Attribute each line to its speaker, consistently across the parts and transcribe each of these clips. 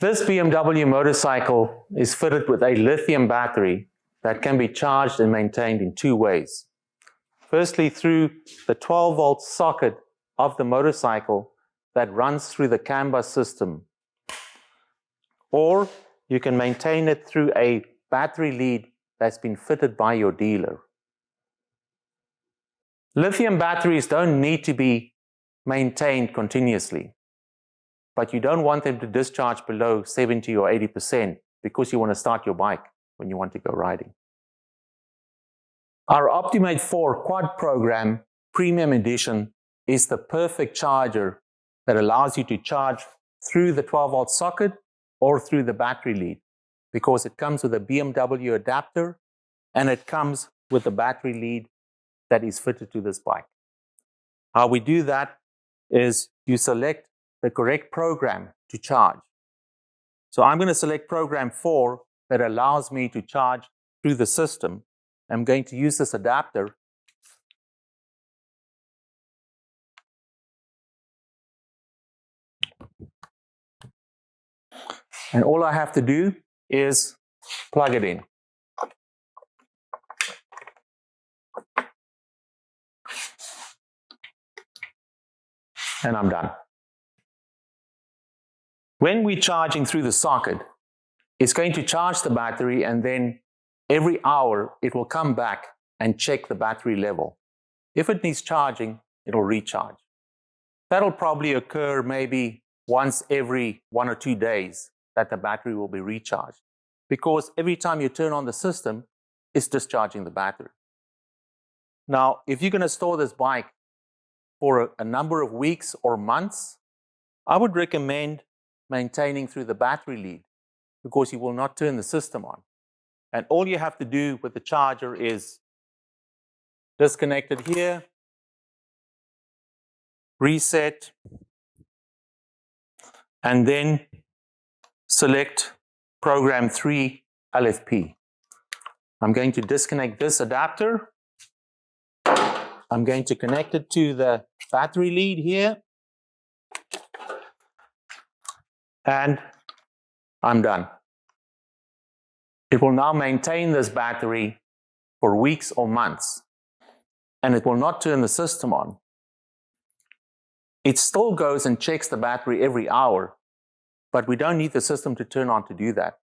Speaker 1: This BMW motorcycle is fitted with a lithium battery that can be charged and maintained in two ways. Firstly, through the 12-volt socket of the motorcycle that runs through the CAN bus system, or you can maintain it through a battery lead that's been fitted by your dealer. Lithium batteries don't need to be maintained continuously, but you don't want them to discharge below 70 or 80% because you want to start your bike when you want to go riding. Our Optimate 4 Quad Program Premium Edition is the perfect charger that allows you to charge through the 12-volt socket or through the battery lead, because it comes with a BMW adapter and it comes with a battery lead that is fitted to this bike. How we do that is you select the correct program to charge. So I'm going to select program 4 that allows me to charge through the system. I'm going to use this adapter. And all I have to do is plug it in. And I'm done. When we're charging through the socket, it's going to charge the battery, and then every hour it will come back and check the battery level. If it needs charging, it'll recharge. That'll probably occur maybe once every 1 or 2 days that the battery will be recharged, because every time you turn on the system, it's discharging the battery. Now, if you're going to store this bike for a number of weeks or months, I would recommend maintaining through the battery lead, because you will not turn the system on. And all you have to do with the charger is disconnect it here, reset, and then select program 3 LFP. I'm going to disconnect this adapter. I'm going to connect it to the battery lead here. And I'm done. It will now maintain this battery for weeks or months, and it will not turn the system on. It still goes and checks the battery every hour, but we don't need the system to turn on to do that.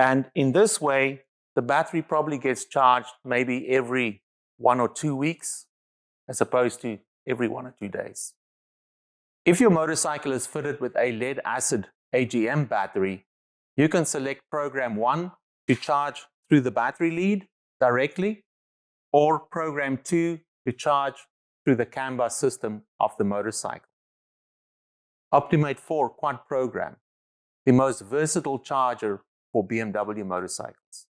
Speaker 1: And in this way, the battery probably gets charged maybe every 1 or 2 weeks, as opposed to every 1 or 2 days. If your motorcycle is fitted with a lead-acid AGM battery, you can select program 1 to charge through the battery lead directly, or program 2 to charge through the CAN bus system of the motorcycle. Optimate 4 Quad Program, the most versatile charger for BMW motorcycles.